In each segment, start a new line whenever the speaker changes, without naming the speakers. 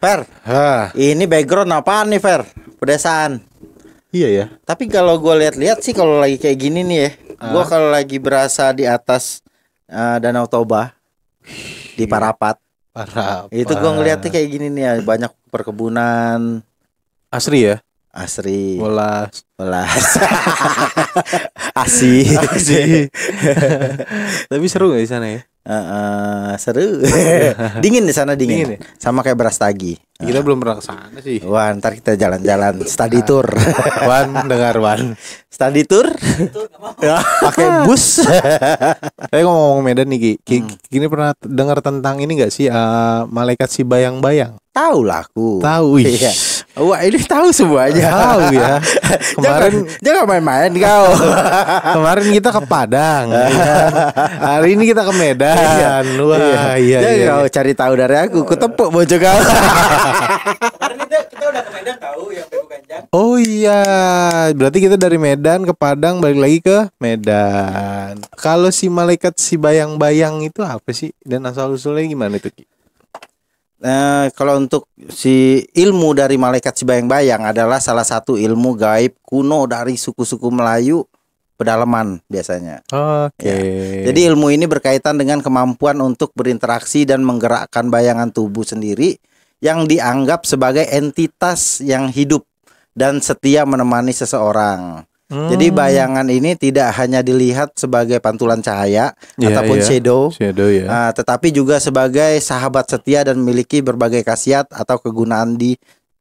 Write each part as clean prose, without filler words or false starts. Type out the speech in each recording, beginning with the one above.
Fer, ini background apaan nih, Fer? Pedesaan.
Iya ya.
Tapi kalau gue lihat-lihat sih kalau lagi kayak gini nih ya, gue kalau lagi berasa di atas Danau Toba di Parapat, itu gue ngeliatnya kayak gini nih ya, banyak perkebunan.
Asri ya.
Asri.
Welas.
Asih.
Tapi seru gak di sana ya?
Seru. Dingin di sana dingin.
Dingin ya?
Sama kayak Brastagi.
Kita belum pernah ke sana sih.
Wah, ntar kita jalan-jalan study tour.
Wan, dengar Wan.
Study tour? Ya, pakai bus.
Saya ngomong Medan nih Ki. Gini pernah dengar tentang ini gak sih malaikat si bayang-bayang?
Tahu lah aku.
Tahu.
Iya. Wah, ini tahu semuanya.
Tahu ya. Kemarin
jangan main-main kau.
Kemarin kita ke Padang. Ya kan? Hari ini kita ke Medan. Wah, iya.
Jangan kau cari tahu dari aku. Kutepuk bocah kau.
Kemarin kita udah ke Medan tahu yang Peku Ganjang.
Oh iya, berarti kita dari Medan ke Padang balik lagi ke Medan. Kalau si malaikat si bayang-bayang itu apa sih? Dan asal usulnya gimana itu Ki?
Kalau untuk si ilmu dari malaikat si bayang-bayang adalah salah satu ilmu gaib kuno dari suku-suku Melayu pedalaman biasanya.
Oke.
Ya. Jadi ilmu ini berkaitan dengan kemampuan untuk berinteraksi dan menggerakkan bayangan tubuh sendiri yang dianggap sebagai entitas yang hidup dan setia menemani seseorang. Jadi bayangan ini tidak hanya dilihat sebagai pantulan cahaya ataupun shadow ya. Tetapi juga sebagai sahabat setia dan memiliki berbagai khasiat atau kegunaan di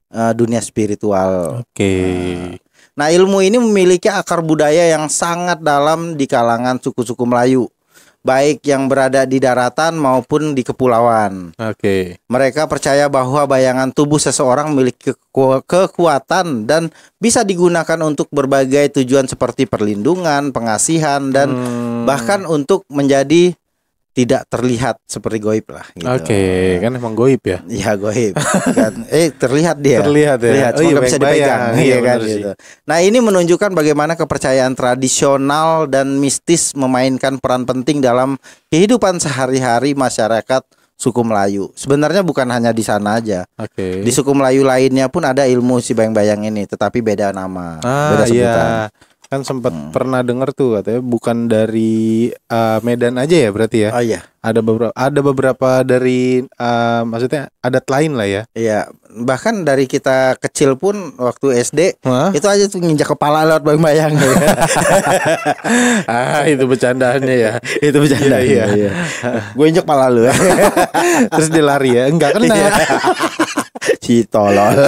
dunia spiritual. Nah, ilmu ini memiliki akar budaya yang sangat dalam di kalangan suku-suku Melayu, baik yang berada di daratan maupun di kepulauan. Mereka percaya bahwa bayangan tubuh seseorang memiliki kekuatan dan bisa digunakan untuk berbagai tujuan seperti perlindungan, pengasihan, dan bahkan untuk menjadi tidak terlihat seperti goib lah gitu.
Kan emang goib ya?
Iya goib kan. Terlihat dia.
Terlihat ya.
Cuma nggak bisa dipegang. Iya kan gitu. Nah, ini menunjukkan bagaimana kepercayaan tradisional dan mistis memainkan peran penting dalam kehidupan sehari-hari masyarakat suku Melayu. Sebenarnya bukan hanya di sana aja. Di suku Melayu lainnya pun ada ilmu si bayang-bayang ini, tetapi beda nama, beda sebutan.
Kan sempat pernah dengar tuh katanya bukan dari Medan aja ya berarti ya.
Oh iya.
Ada beberapa dari maksudnya adat lain lah ya.
Iya, bahkan dari kita kecil pun waktu SD itu aja tuh nginjak kepala lewat bayang-bayang.
Itu bercandaannya ya.
Itu bercanda. Iya. Gue injak kepala lu.
Terus dia lari ya. Enggak kena.
Si tolol.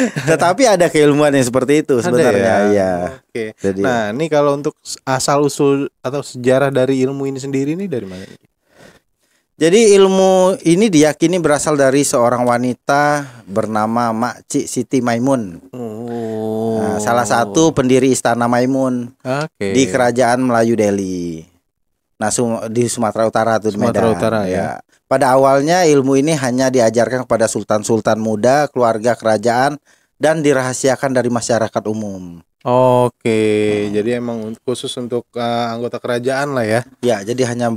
Tetapi ada keilmuan yang seperti itu sebenarnya ya.
Jadi, nah, ini kalau untuk asal usul atau sejarah dari ilmu ini sendiri nih dari mana?
Jadi ilmu ini diyakini berasal dari seorang wanita bernama Makcik Siti Maimun. Nah, salah satu pendiri Istana Maimun di Kerajaan Melayu Delhi. Nah, di Sumatera Utara tuh,
Sumatera
Medan.
Utara ya.
Pada awalnya ilmu ini hanya diajarkan kepada sultan-sultan muda, keluarga kerajaan, dan dirahasiakan dari masyarakat umum.
Jadi emang khusus untuk anggota kerajaan lah ya. Ya,
jadi hanya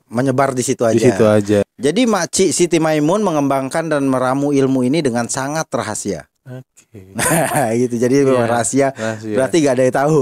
menyebar di situ aja.
Di situ aja.
Jadi Makcik Siti Maimun mengembangkan dan meramu ilmu ini dengan sangat rahasia. Nah, gitu. Jadi rahasia. Berarti gak ada yang tahu.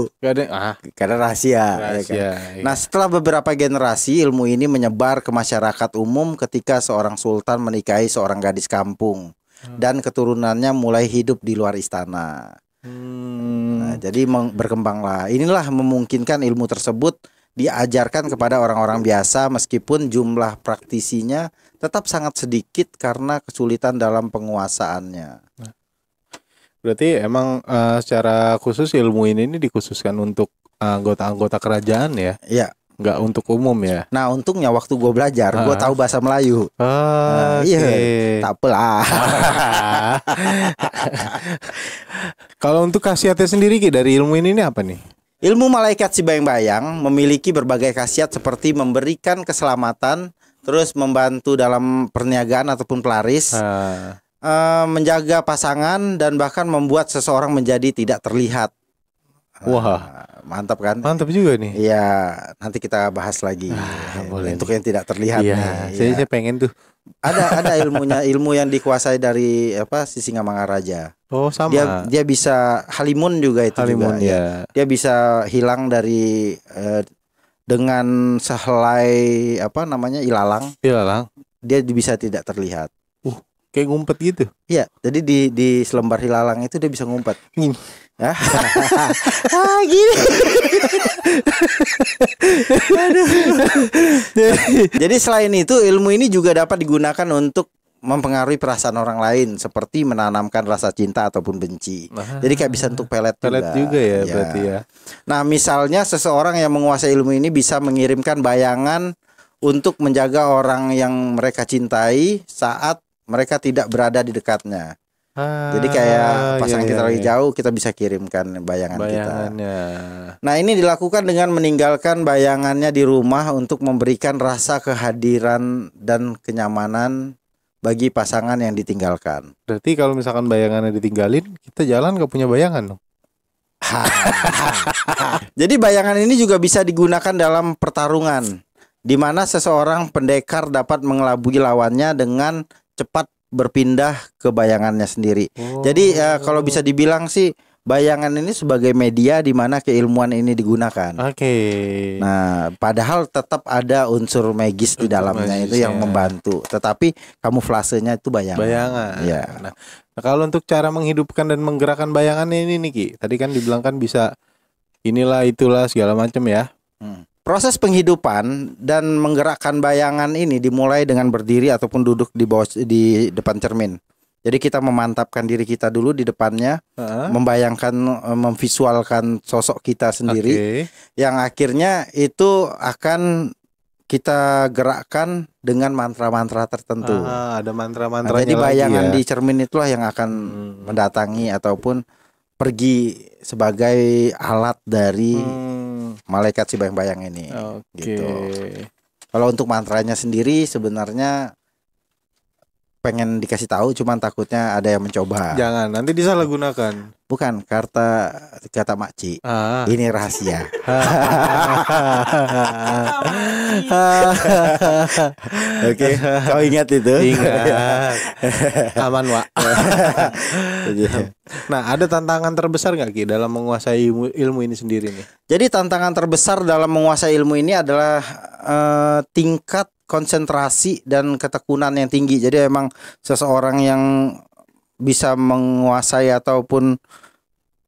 Karena rahasia. Ya kan? Nah, setelah beberapa generasi ilmu ini menyebar ke masyarakat umum ketika seorang sultan menikahi seorang gadis kampung dan keturunannya mulai hidup di luar istana. Nah, jadi berkembanglah. Inilah memungkinkan ilmu tersebut diajarkan kepada orang-orang biasa meskipun jumlah praktisinya tetap sangat sedikit karena kesulitan dalam penguasaannya.
Berarti emang secara khusus ilmu ini dikhususkan untuk anggota-anggota kerajaan ya?
Iya.
Nggak untuk umum ya?
Nah, untungnya waktu gue belajar, gue tahu bahasa Melayu. Iya, tak apalah.
Kalau untuk khasiatnya sendiri Ki, dari ilmu ini apa nih?
Ilmu malaikat si bayang-bayang memiliki berbagai khasiat seperti memberikan keselamatan, terus membantu dalam perniagaan ataupun pelaris. Menjaga pasangan dan bahkan membuat seseorang menjadi tidak terlihat.
Wah,
mantap kan?
Mantap juga nih.
Iya, nanti kita bahas lagi.
Boleh
untuk yang tidak terlihat
nih.
Saya
pengen tuh
Ada ilmunya, ilmu yang dikuasai dari apa si Singamangaraja.
Oh, sama.
Dia bisa Halimun juga itu
Halimun
juga
ya.
Dia bisa hilang dari dengan sehelai apa namanya ilalang,
Iya lah.
dia bisa tidak terlihat.
Kayak ngumpet gitu.
Iya, jadi di selembar hilalang itu dia bisa ngumpet.
Gini.
Ah, gini. Jadi selain itu ilmu ini juga dapat digunakan untuk mempengaruhi perasaan orang lain, seperti menanamkan rasa cinta ataupun benci. Jadi kayak bisa untuk pelet
juga ya, berarti ya.
Nah, misalnya seseorang yang menguasai ilmu ini bisa mengirimkan bayangan untuk menjaga orang yang mereka cintai saat mereka tidak berada di dekatnya. Jadi kayak pasangan kita lagi jauh, kita bisa kirimkan bayangannya. Nah, ini dilakukan dengan meninggalkan bayangannya di rumah untuk memberikan rasa kehadiran dan kenyamanan bagi pasangan yang ditinggalkan.
Berarti kalau misalkan bayangannya ditinggalin, kita jalan gak punya bayangan dong.
Jadi bayangan ini juga bisa digunakan dalam pertarungan, di mana seseorang pendekar dapat mengelabui lawannya dengan cepat berpindah ke bayangannya sendiri. Jadi kalau bisa dibilang sih bayangan ini sebagai media di mana keilmuan ini digunakan. Nah, padahal tetap ada unsur magis di dalamnya itu yang membantu. Tetapi kamuflasenya itu bayangan. Ya.
Nah, kalau untuk cara menghidupkan dan menggerakkan bayangan ini nih Ki, tadi kan dibilang kan bisa inilah itulah segala macam ya.
Proses penghidupan dan menggerakkan bayangan ini dimulai dengan berdiri ataupun duduk di depan cermin. Jadi kita memantapkan diri kita dulu di depannya, membayangkan, memvisualkan sosok kita sendiri, yang akhirnya itu akan kita gerakkan dengan mantra-mantra tertentu.
Ada mantra-mantranya.
Jadi bayangan di cermin itulah yang akan mendatangi ataupun pergi sebagai alat dari malaikat si bayang-bayang ini. Gitu. Kalau untuk mantranya sendiri sebenarnya pengen dikasih tahu, cuman takutnya ada yang mencoba.
Jangan, nanti disalahgunakan.
Bukan, kata makci. Ini rahasia. Oke, kau ingat itu?
Ingat. Aman, Wak. Nah, ada tantangan terbesar nggak Ki dalam menguasai ilmu ini sendiri nih?
Jadi tantangan terbesar dalam menguasai ilmu ini adalah tingkat konsentrasi dan ketekunan yang tinggi. Jadi emang seseorang yang bisa menguasai ataupun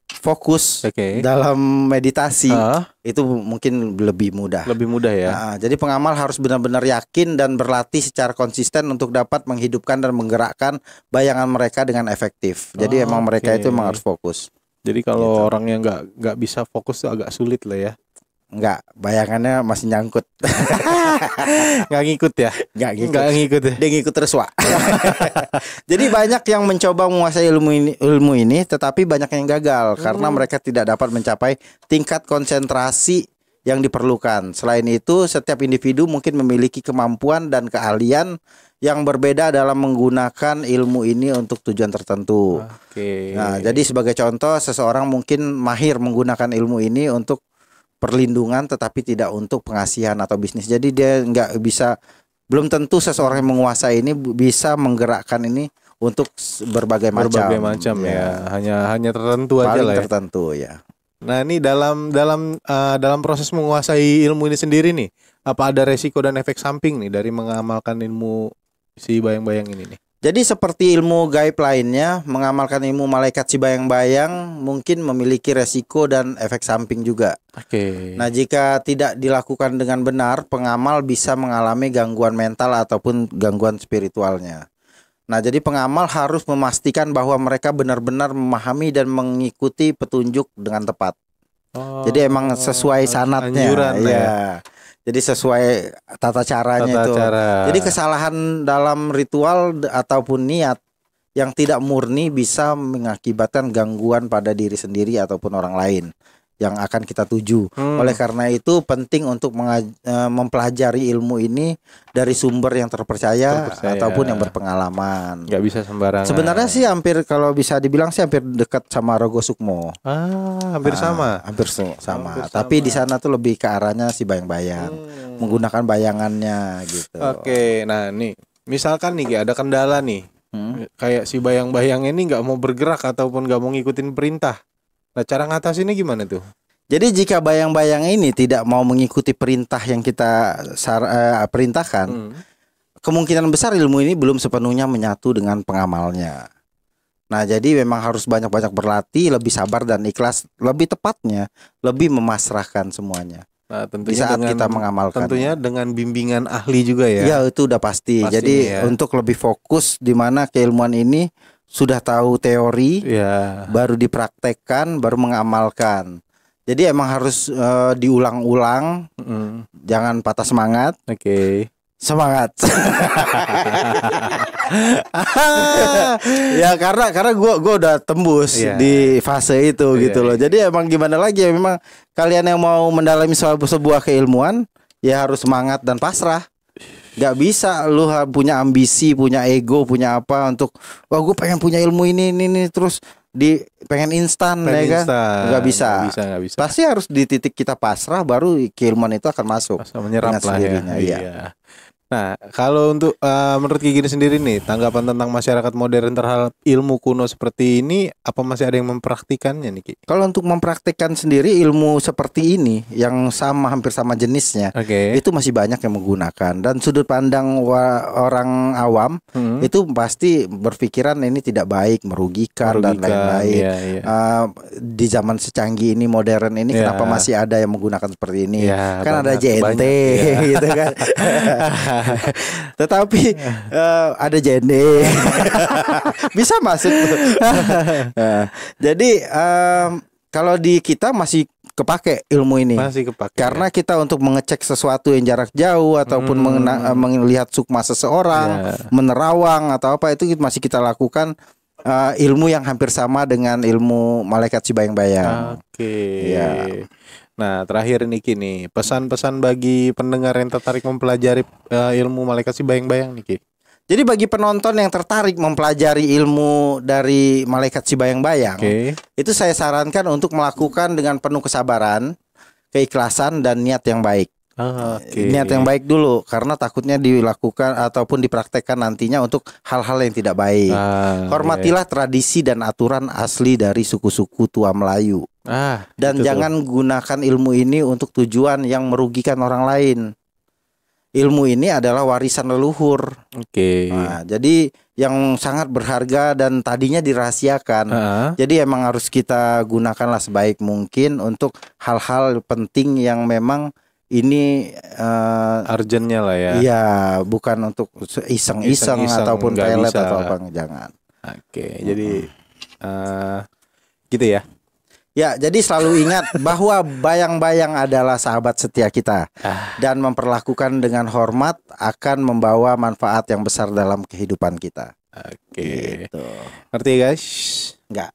fokus dalam meditasi itu mungkin lebih mudah.
Lebih mudah ya.
Nah, jadi pengamal harus benar-benar yakin dan berlatih secara konsisten untuk dapat menghidupkan dan menggerakkan bayangan mereka dengan efektif. Jadi emang mereka itu emang harus fokus.
Jadi kalau orang yang nggak bisa fokus tuh agak sulit lah ya.
Enggak, bayangannya masih nyangkut.
Nggak ngikut ya?
Nggak ngikut ya? Dia ngikut terus, Wak. Jadi banyak yang mencoba menguasai ilmu ini tetapi banyak yang gagal karena mereka tidak dapat mencapai tingkat konsentrasi yang diperlukan. Selain itu, setiap individu mungkin memiliki kemampuan dan keahlian yang berbeda dalam menggunakan ilmu ini untuk tujuan tertentu. Nah, jadi sebagai contoh, seseorang mungkin mahir menggunakan ilmu ini untuk perlindungan tetapi tidak untuk pengasihan atau bisnis. Jadi dia nggak bisa, belum tentu seseorang yang menguasai ini bisa menggerakkan ini untuk berbagai macam
ya. Hanya tertentu aja lah ya.
Tertentu ya.
Nah, ini dalam proses menguasai ilmu ini sendiri nih, apa ada resiko dan efek samping nih dari mengamalkan ilmu si bayang-bayang ini nih?
Jadi seperti ilmu gaib lainnya, mengamalkan ilmu malaikat si bayang-bayang mungkin memiliki resiko dan efek samping juga. Nah, jika tidak dilakukan dengan benar, pengamal bisa mengalami gangguan mental ataupun gangguan spiritualnya. Nah, jadi pengamal harus memastikan bahwa mereka benar-benar memahami dan mengikuti petunjuk dengan tepat. Jadi emang sesuai sanatnya. Ya. Jadi sesuai tata caranya itu. Jadi kesalahan dalam ritual ataupun niat yang tidak murni bisa mengakibatkan gangguan pada diri sendiri ataupun orang lain yang akan kita tuju. Oleh karena itu penting untuk mempelajari ilmu ini dari sumber yang terpercaya ataupun yang berpengalaman.
Gak bisa sembarangan.
Sebenarnya sih hampir, kalau bisa dibilang sih hampir dekat sama Rogo Sukmo.
Hampir sama.
Hampir sama. Tapi di sana tuh lebih ke arahnya si bayang-bayang, menggunakan bayangannya gitu.
Nah nih Misalkan nih Ki, ada kendala nih. Kayak si bayang-bayang ini nggak mau bergerak ataupun nggak mau ngikutin perintah. Nah, cara ngatasinnya gimana tuh?
Jadi jika bayang-bayang ini tidak mau mengikuti perintah yang kita perintahkan, kemungkinan besar ilmu ini belum sepenuhnya menyatu dengan pengamalnya. Nah, jadi memang harus banyak-banyak berlatih, lebih sabar dan ikhlas, lebih tepatnya lebih memasrahkan semuanya.
Nah,
Di saat kita mengamalkan.
Tentunya dengan bimbingan ahli juga ya.
Ya, itu udah pasti. Jadi
ya.
untuk lebih fokus di mana keilmuan ini sudah tahu teori,
Ya.
baru dipraktekkan, baru mengamalkan. Jadi emang harus diulang-ulang, jangan patah semangat.
Oke.
Semangat. Ya karena gua udah tembus di fase itu gitu loh. Jadi emang gimana lagi ya, memang kalian yang mau mendalami sebuah keilmuan ya harus semangat dan pasrah. Gak bisa lu punya ambisi, punya ego, punya apa untuk wah gue pengen punya ilmu ini terus pengen instan ya kan? Gak bisa. Pasti harus di titik kita pasrah baru keilmuan itu akan masuk.
Menyerap lah ya. Iya. Nah, kalau untuk menurut Ki Gini sendiri nih, tanggapan tentang masyarakat modern terhadap ilmu kuno seperti ini, apa masih ada yang mempraktikannya nih Ki?
Kalau untuk mempraktikkan sendiri ilmu seperti ini yang hampir sama jenisnya, itu masih banyak yang menggunakan. Dan sudut pandang orang awam itu pasti berpikiran ini tidak baik, merugikan dan lain-lain. Di zaman secanggih ini, modern ini, kenapa masih ada yang menggunakan seperti ini? Kan ada JNT gitu kan. Tetapi ada jende bisa masuk. Jadi kalau di kita masih kepake ilmu ini.
Masih kepake.
Karena kita untuk mengecek sesuatu yang jarak jauh ataupun melihat sukma seseorang, menerawang atau apa itu masih kita lakukan. Ilmu yang hampir sama dengan ilmu malaikat si bayang-bayang. Ya.
Nah, terakhir Niki nih, pesan-pesan bagi pendengar yang tertarik mempelajari ilmu malaikat si bayang-bayang Niki.
Jadi bagi penonton yang tertarik mempelajari ilmu dari malaikat si bayang-bayang, itu saya sarankan untuk melakukan dengan penuh kesabaran, keikhlasan dan niat yang baik. Niat yang baik dulu, karena takutnya dilakukan ataupun dipraktekkan nantinya untuk hal-hal yang tidak baik. Hormatilah tradisi dan aturan asli dari suku-suku tua Melayu. Dan jangan gunakan ilmu ini untuk tujuan yang merugikan orang lain. Ilmu ini adalah warisan leluhur. Nah, jadi yang sangat berharga dan tadinya dirahasiakan. Jadi emang harus kita gunakanlah sebaik mungkin untuk hal-hal penting yang memang ini
urgentnya lah ya.
Iya, bukan untuk iseng-iseng ataupun pelet atau apa, jangan.
Jadi gitu ya.
Ya, jadi selalu ingat bahwa bayang-bayang adalah sahabat setia kita dan memperlakukan dengan hormat akan membawa manfaat yang besar dalam kehidupan kita.
Gitu. Ngerti guys?
Enggak.